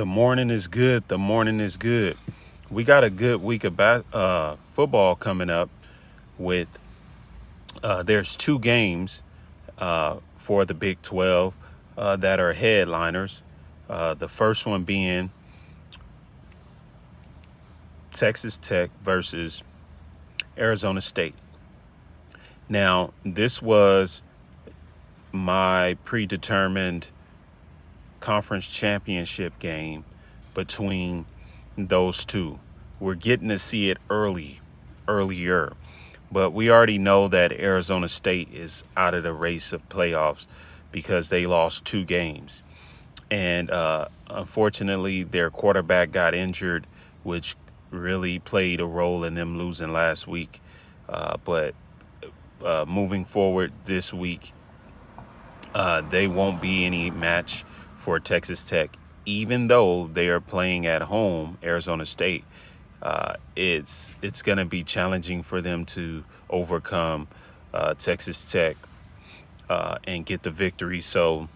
The morning is good. The morning is good. We got a good week of football coming up. With there's two games for the Big 12 that are headliners. The first one being Texas Tech versus Arizona State. Now, this was my predetermined conference championship game between those two. We're getting to see it earlier, but we already know that Arizona State is out of the race of playoffs because they lost two games. And unfortunately, their quarterback got injured, which really played a role in them losing last week. But moving forward this week, they won't be any match for Texas Tech, even though they are playing at home, Arizona State. It's going to be challenging for them to overcome Texas Tech and get the victory. So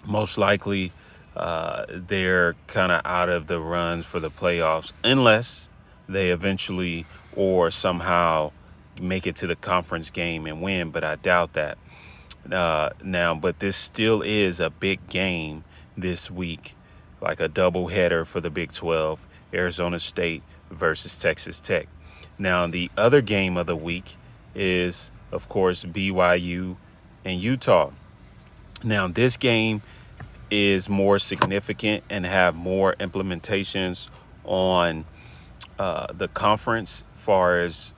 most likely they're kind of out of the runs for the playoffs unless they eventually or somehow make it to the conference game and win, but I doubt that. But this still is a big game this week, like a doubleheader for the Big 12, Arizona State versus Texas Tech. Now, the other game of the week is, of course, BYU and Utah. Now, this game is more significant and have more implementations on the conference far as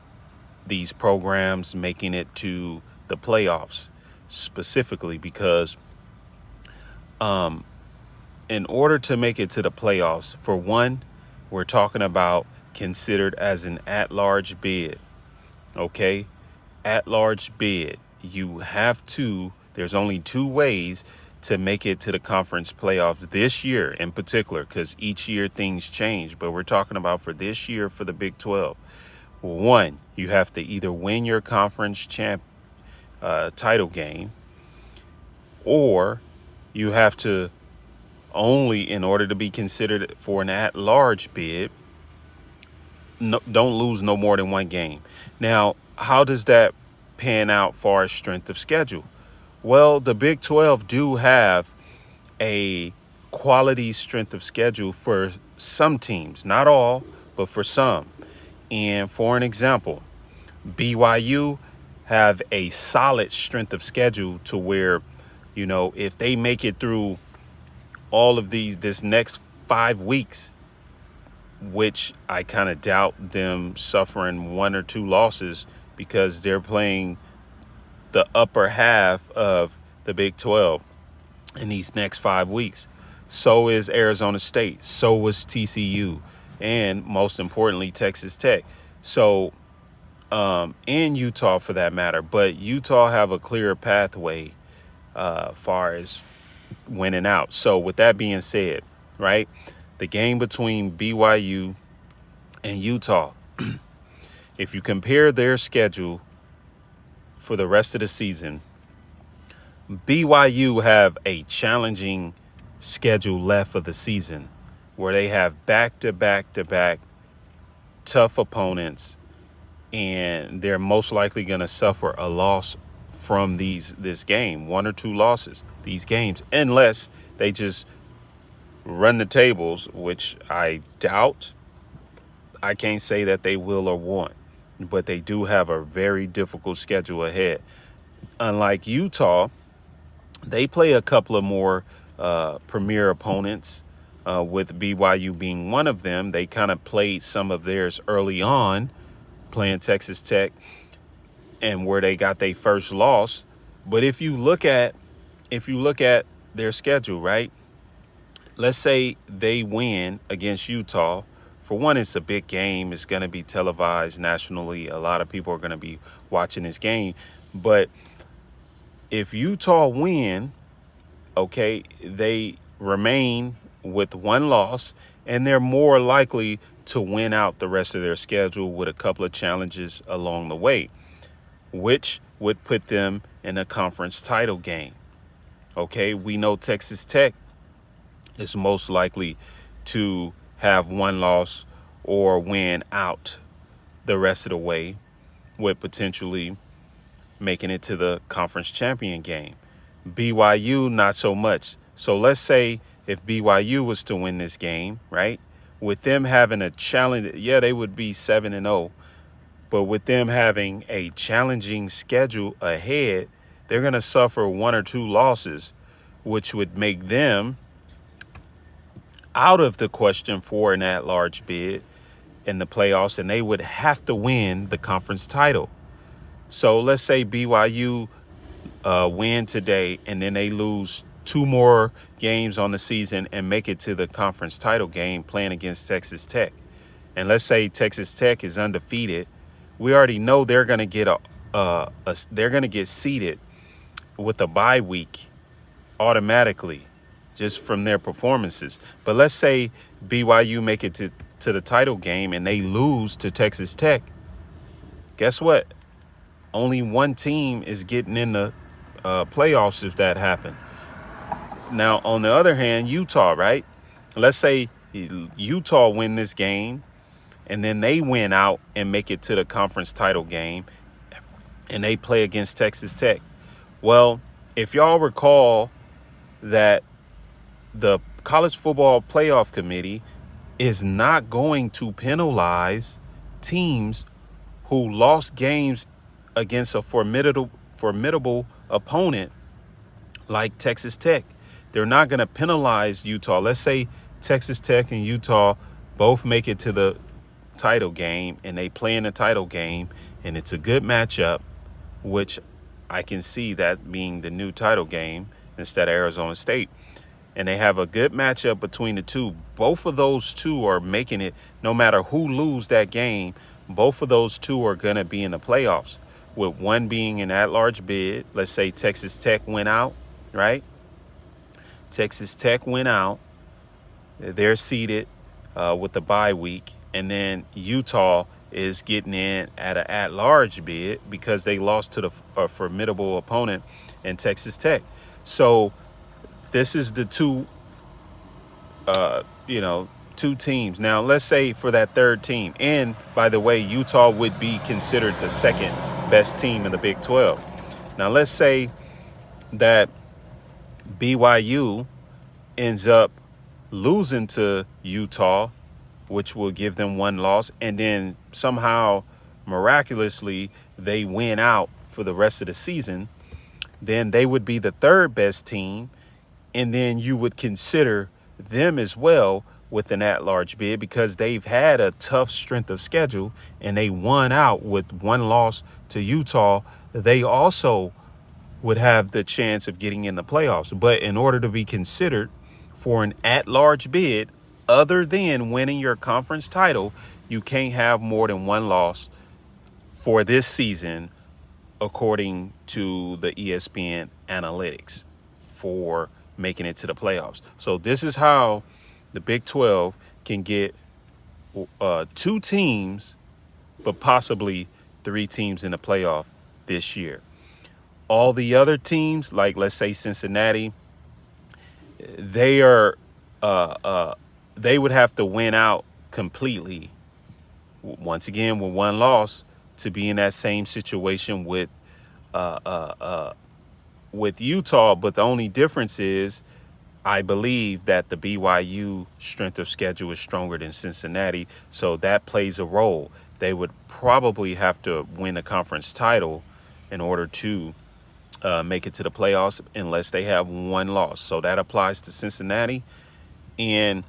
these programs making it to the playoffs, specifically because in order to make it to the playoffs, for one, we're talking about considered as an at-large bid, okay? At-large bid. There's only two ways to make it to the conference playoffs this year in particular, because each year things change, but we're talking about for this year for the Big 12. One, you have to either win your conference title game, or you have to only, in order to be considered for an at-large bid, don't lose no more than one game. Now, how does that pan out far as strength of schedule? Well, the Big 12 do have a quality strength of schedule for some teams, not all, but for some. And for an example, BYU have a solid strength of schedule to where, if they make it through all of this next 5 weeks, which I kind of doubt them suffering one or two losses because they're playing the upper half of the Big 12 in these next 5 weeks. So is Arizona State. So was TCU. And most importantly, Texas Tech. So, and Utah for that matter. But Utah have a clearer pathway far as winning out. So with that being said, right, the game between BYU and Utah, if you compare their schedule for the rest of the season, BYU have a challenging schedule left of the season where they have back-to-back tough opponents, and they're most likely going to suffer a loss from this game, one or two losses, these games, unless they just run the tables, which I doubt. I can't say that they will or won't, but they do have a very difficult schedule ahead. Unlike Utah, they play a couple of more premier opponents, with BYU being one of them. They kind of played some of theirs early on, playing Texas Tech, and where they got their first loss. But if you look at their schedule, right? Let's say they win against Utah. For one, it's a big game. It's going to be televised nationally. A lot of people are going to be watching this game. But if Utah win, okay, they remain with one loss, and they're more likely to win out the rest of their schedule with a couple of challenges along the way, which would put them in a conference title game. Okay, we know Texas Tech is most likely to have one loss or win out the rest of the way, with potentially making it to the conference champion game. BYU, not so much. So let's say if BYU was to win this game, right, with them having a challenge, yeah, they would be 7-0. But with them having a challenging schedule ahead, they're going to suffer one or two losses, which would make them out of the question for an at-large bid in the playoffs, and they would have to win the conference title. So let's say BYU win today, and then they lose two more games on the season and make it to the conference title game playing against Texas Tech. And let's say Texas Tech is undefeated. We already know they're going to get seeded with a bye week automatically just from their performances. But let's say BYU make it to the title game and they lose to Texas Tech. Guess what? Only one team is getting in the playoffs if that happened. Now, on the other hand, Utah, right? Let's say Utah win this game and then they win out and make it to the conference title game and they play against Texas Tech. Well, if y'all recall that the College Football Playoff Committee is not going to penalize teams who lost games against a formidable opponent like Texas Tech. They're not going to penalize Utah. Let's say Texas Tech and Utah both make it to the title game and they play in the title game and it's a good matchup, which I can see that being the new title game instead of Arizona State. And they have a good matchup between the two. Both of those two are making it, no matter who lose that game, both of those two are going to be in the playoffs, with one being an at-large bid. Let's say Texas Tech went out, right? Texas Tech went out. They're seeded with the bye week. And then Utah is getting in at an at-large bid because they lost to a formidable opponent in Texas Tech. So this is the two teams. Now, let's say for that third team, and by the way, Utah would be considered the second best team in the Big 12. Now, let's say that BYU ends up losing to Utah, which will give them one loss, and then somehow, miraculously, they win out for the rest of the season. Then they would be the third best team, and then you would consider them as well with an at-large bid because they've had a tough strength of schedule and they won out with one loss to Utah. They also would have the chance of getting in the playoffs. But in order to be considered for an at-large bid, other than winning your conference title, you can't have more than one loss for this season, according to the ESPN analytics for making it to the playoffs. So this is how the Big 12 can get two teams, but possibly three teams in the playoff this year. All the other teams, like let's say Cincinnati, they would have to win out completely, once again with one loss, to be in that same situation with Utah. But the only difference is, I believe that the BYU strength of schedule is stronger than Cincinnati, so that plays a role. They would probably have to win the conference title in order to make it to the playoffs unless they have one loss. So that applies to Cincinnati. And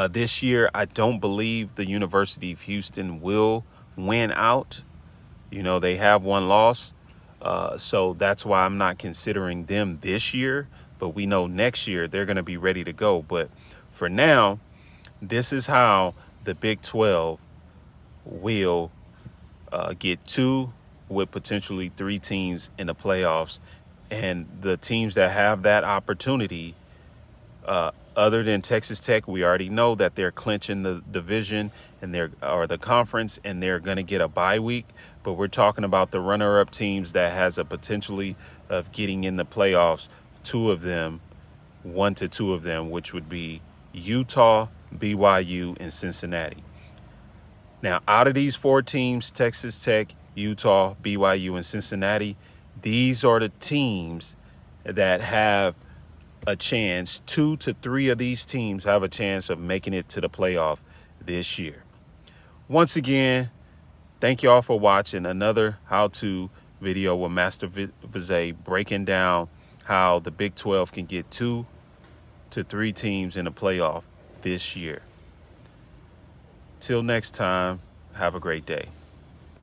this year, I don't believe the University of Houston will win out. You know, they have one loss. So that's why I'm not considering them this year. But we know next year they're going to be ready to go. But for now, this is how the Big 12 will get two with potentially three teams in the playoffs. And the teams that have that opportunity, other than Texas Tech, we already know that they're clinching the division and the conference, and they're going to get a bye week. But we're talking about the runner-up teams that has a potentially of getting in the playoffs. One to two of them, which would be Utah BYU, and Cincinnati. Now, out of these 4 teams, Texas Tech, Utah, BYU, and Cincinnati, these are the teams that have a chance. 2 to 3 of these teams have a chance of making it to the playoff this year. Once again, thank you all for watching another how-to video with Master Vizay, breaking down how the Big 12 can get 2 to 3 teams in the playoff this year. Till next time, have a great day.